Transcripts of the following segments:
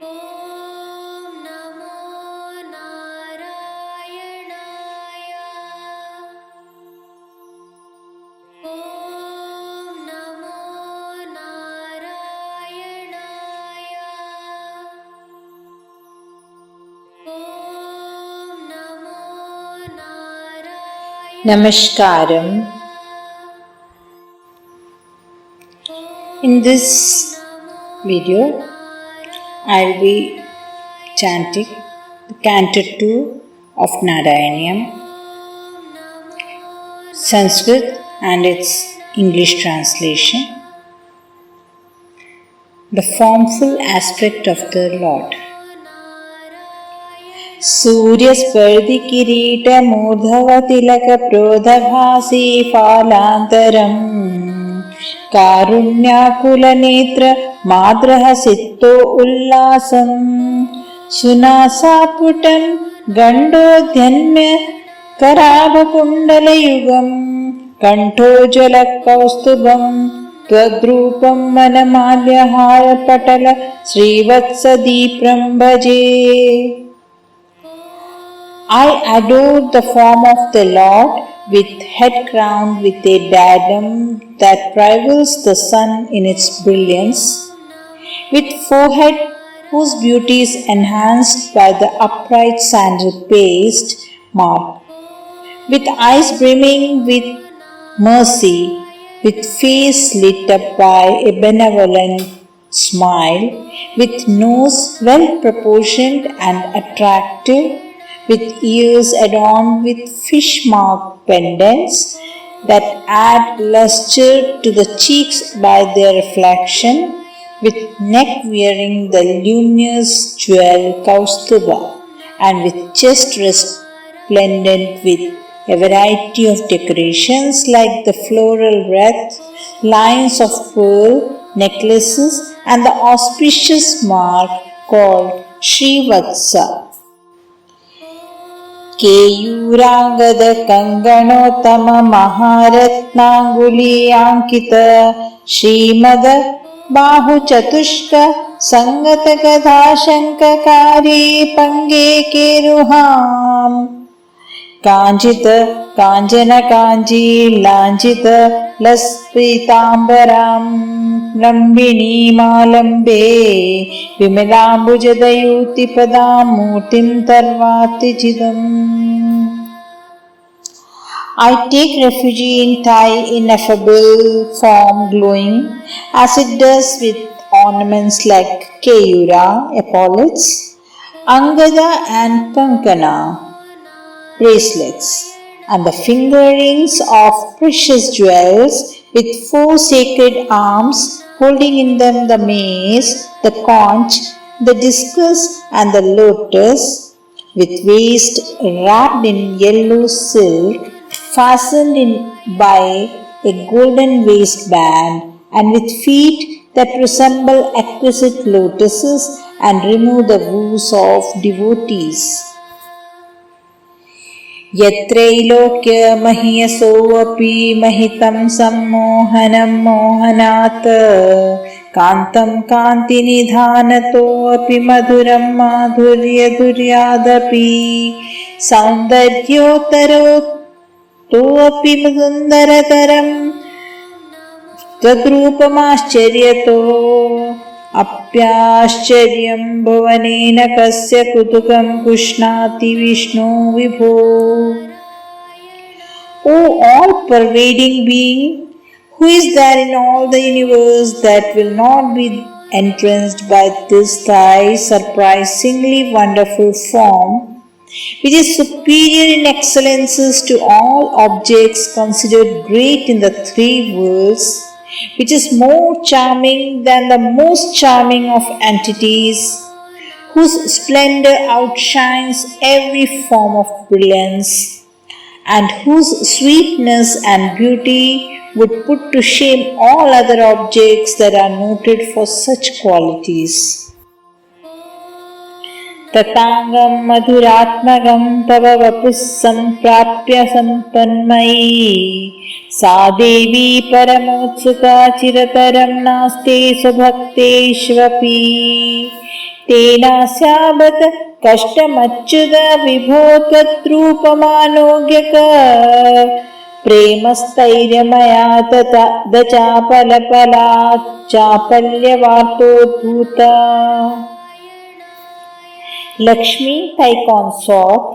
ॐ नमो नारायणाय। ॐ नमो नारायणाय। ॐ नमो नारायणाय। Namaskaram. In this video, I'll be chanting the Canto 2 of Narayanam, Sanskrit and its English translation. The formful aspect of the Lord. सूर्यस्पर्धि किरीट मूर्धव तिलक प्रोदभासी फालान्तरम् कारुण्याकुल नेत्र माद्रः सित्तो उल्लासम् सुनासापुटं गण्डोद्यन्य कराभकुण्डलयुगम् कण्ठोज्ज्वल कौस्तुभम् त्वद्रूपं वनमाल्यहारपटल श्रीवत्सदीप्रं भजे. I adore the form of the Lord, with head crowned with a diadem that rivals the sun in its brilliance, with forehead whose beauty is enhanced by the upright sandal paste mark, with eyes brimming with mercy, with face lit up by a benevolent smile, with nose well proportioned and attractive, with ears adorned with fish-marked pendants that add luster to the cheeks by their reflection, with neck wearing the luminous jewel Kaustubha, and with chest resplendent with a variety of decorations like the floral wreath, lines of pearl necklaces, and the auspicious mark called Srivatsa. केयूरांगद कंगणोत्तम महारत्नांगुलीयांकित Shrimad बाहुचतुष्क संगत गदा शंखकारी पंगे केरुहाम कांजित कांजन कांजी लांजित लस्पीतांबराम लंबिनी मालंबे विमलांबुजदयूति पदां मूर्तिं तर्वाति चिदम्. I take refuge in Thy ineffable form glowing as it does with ornaments like Keyura, epaulets, Angada and Kankana, bracelets, and the finger rings of precious jewels with 4 sacred arms holding in them the mace, the conch, the discus and the lotus, with waist wrapped in yellow silk, fastened in by a golden waistband, and with feet that resemble exquisite lotuses and remove the woes of devotees. यत्रैलोक्य महीयसोऽपि महितं सम्मोहनं मोहनात् कान्तं कान्तिनिधानतोऽपि मधुरं माधुर्यधुर्यादपि सौन्दर्योत्तरोत्तोऽपि सुन्दरतरं तद्रूपमाश्चर्यतो अप्याश्चर्यं भुवनेन कस्य कुतुकं पुष्णाति विष्णु विभो. O all-pervading being, who is there in all the universe that will not be entranced by this thy surprisingly wonderful form, which is superior in excellences to all objects considered great in the 3 worlds, which is more charming than the most charming of entities, whose splendor outshines every form of brilliance, and whose sweetness and beauty would put to shame all other objects that are noted for such qualities. ततांगं मधुरात्मगं तव वपुः सम्प्राप्य सम्पन्मयी सा देवी परमोत्सुका चिरतरं नास्ते स्वभक्तेष्वपि तेनास्याबत कष्टमच्युत विभो त्वद्रूपमानोग्यक प्रेमस्थैर्यमया दचापलपलात् चापल्यवार्तोद्भूता. Lakshmi, thy consort,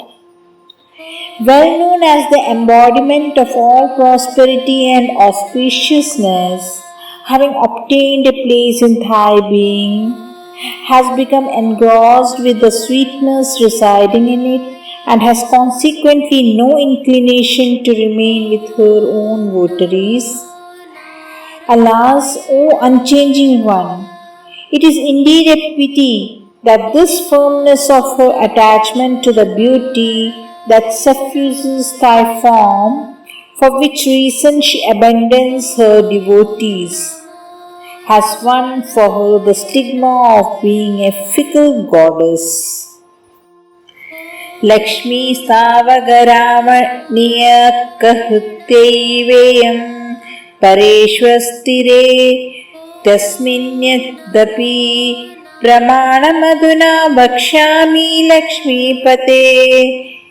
well known as the embodiment of all prosperity and auspiciousness, having obtained a place in thy being, has become engrossed with the sweetness residing in it and has consequently no inclination to remain with her own votaries. Alas, O unchanging one, it is indeed a pity that this firmness of her attachment to the beauty that suffuses thy form, for which reason she abandons her devotees, has won for her the stigma of being a fickle goddess. Lakshmi Stavagaramaniya Pareshwastire Tasminyadapi Pramanammaduna Bhakshami Lakshmipate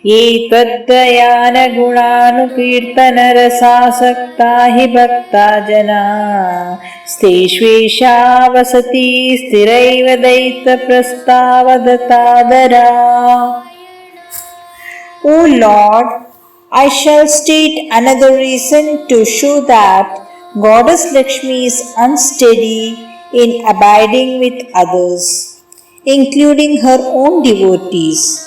Ye Tvaddayana Gunanukirtana Rasasakta Hi Bhakta Jana Steshvesha Vasati Sthiraiva Daita Prastavadhatadara. O Lord, I shall state another reason to show that Goddess Lakshmi is unsteady in abiding with others, including her own devotees,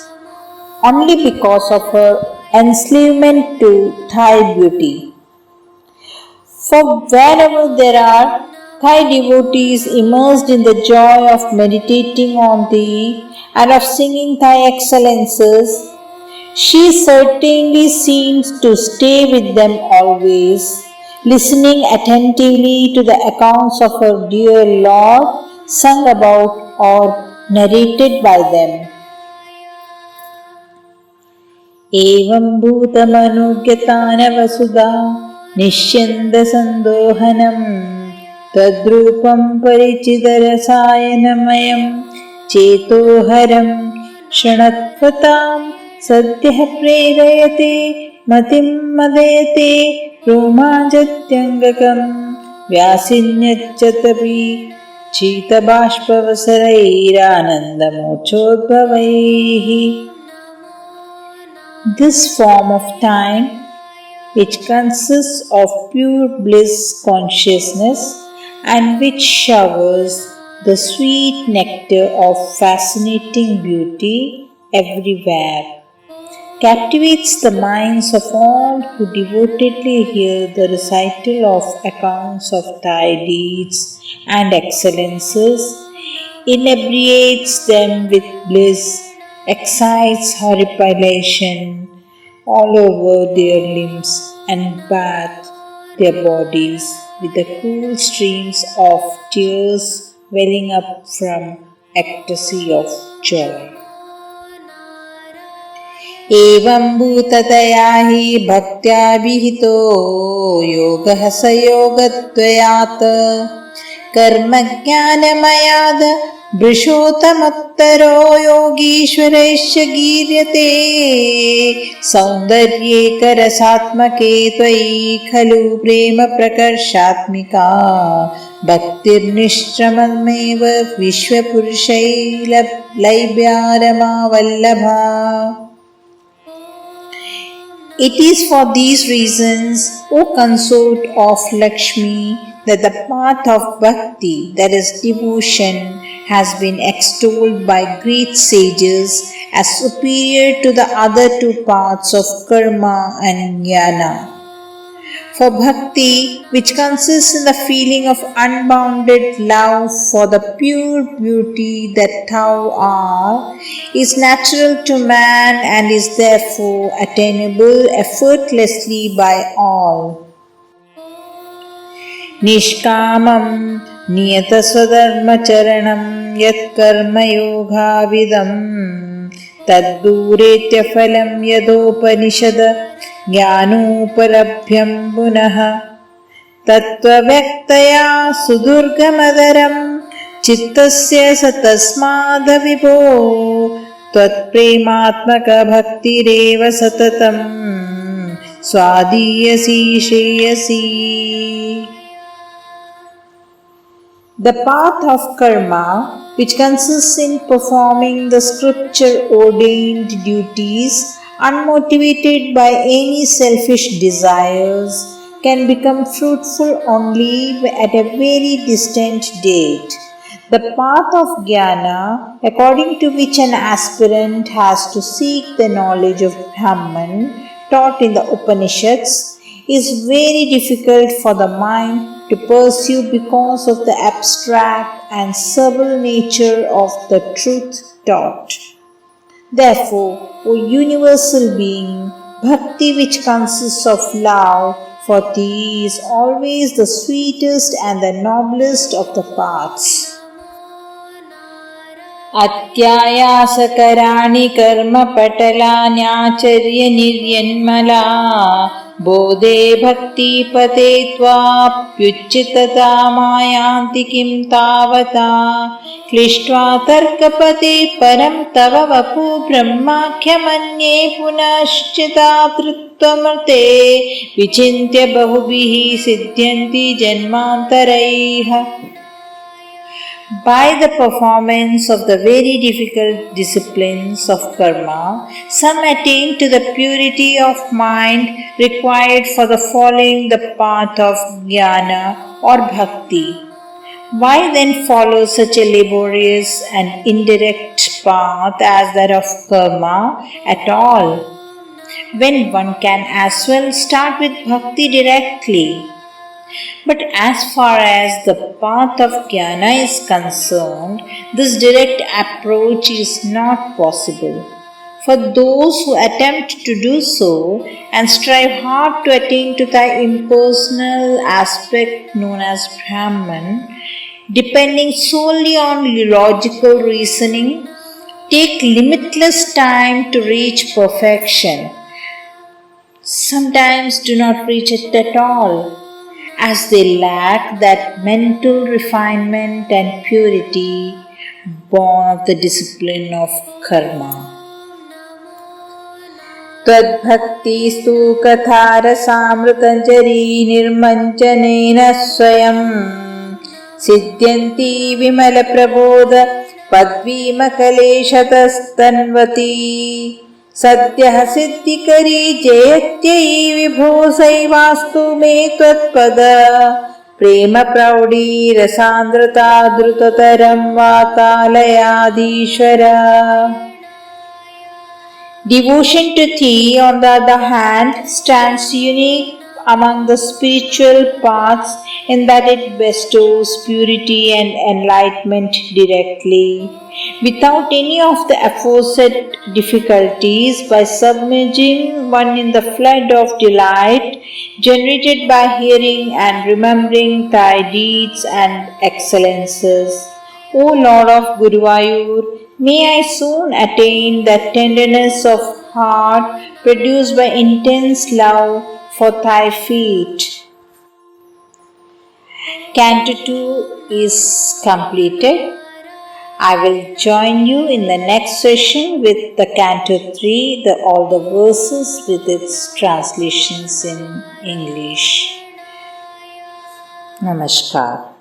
only because of her enslavement to thy beauty. For wherever there are thy devotees immersed in the joy of meditating on thee and of singing thy excellences, she certainly seems to stay with them always, listening attentively to the accounts of her dear Lord sung about or narrated by them. Evam bhutamanugyatana vasuda nishyandasandhohanam tadrupam parichidarasayanamaya chetoharam shranatvatam sadyah prerayate matim madayate romajatyangakam vyasinyachatapi chitabashpavasarairanandamochodbhavaihi. This form of time, which consists of pure bliss consciousness and which showers the sweet nectar of fascinating beauty everywhere, captivates the minds of all who devotedly hear the recital of accounts of thy deeds and excellences, inebriates them with bliss, excites horripilation all over their limbs, and bathe their bodies with the cool streams of tears welling up from ecstasy of joy. एवं भूततया हि भक्त्या विहितो योगः स योगद्वयात् कर्मज्ञानमयाद वृषोत्तमोत्तरो योगीश्वरैश्च गीर्यते सौन्दर्येकरसात्मके त्वयि खलु प्रेम प्रकर्षात्मिका भक्तिर्निश्चलमेव विश्वपुरुषैर्लैभ्यारमावल्लभा. It is for these reasons, O consort of Lakshmi, that the path of bhakti, that is devotion, has been extolled by great sages as superior to the other two paths of karma and jnana. For bhakti, which consists in the feeling of unbounded love for the pure beauty that thou art, is natural to man and is therefore attainable effortlessly by all. Nishkamam niyataswadharmacharanam yat karma yogavidam tadduretya phalam yadopanishad ज्ञानोपलभ्यं पुनः तत्त्वव्यक्तया सुदुर्गमदरं चित्तस्य स तस्माद् विभो त्वत्प्रेमात्मकभक्तिरेव सततं स्वादीयसी Shreyasi. The path of karma, which consists in performing the scripture-ordained duties unmotivated by any selfish desires, can become fruitful only at a very distant date. The path of jnana, according to which an aspirant has to seek the knowledge of Brahman taught in the Upanishads, is very difficult for the mind to pursue because of the abstract and subtle nature of the truth taught. Therefore, O universal being, bhakti which consists of love for thee is always the sweetest and the noblest of the paths. अत्यायासकराणि कर्मपटलान्याचर्य निर्यन्मला बोधे भक्तिपते त्वाप्युच्चितता मायान्ति किं तावता क्लिष्ट्वा तर्कपते परं तव वपु ब्रह्माख्यमन्ये पुनश्चितातृत्वमृते विचिन्त्य बहुभिः सिद्ध्यन्ति जन्मान्तरैः. By the performance of the very difficult disciplines of karma, some attain to the purity of mind required for the following the path of jnana or bhakti. Why then follow such a laborious and indirect path as that of karma at all, when one can as well start with bhakti directly? But as far as the path of jnana is concerned, this direct approach is not possible. For those who attempt to do so and strive hard to attain to the impersonal aspect known as Brahman, depending solely on logical reasoning, take limitless time to reach perfection. Sometimes do not reach it at all, as they lack that mental refinement and purity born of the discipline of karma. Tadbhaktistu katharsamritanjari nirmanjanena swayam siddhyanti vimala prabodha padvimakaleeshatastanvati सद्यः सिद्धिकरी जयत्यै विभो सैवास्तु मे त्वत्पद प्रेम प्रौढी रसान्द्रता द्रुततरं वातालयाधीश्वर. Devotion to thee, on the other hand, stands unique among the spiritual paths in that it bestows purity and enlightenment directly, without any of the aforesaid difficulties, by submerging one in the flood of delight generated by hearing and remembering thy deeds and excellences. O Lord of Guruvayur, may I soon attain that tenderness of heart produced by intense love for thy feet. Canto 2 is completed. I will join you in the next session with the Canto 3, all the verses with its translations in English. Namaskar.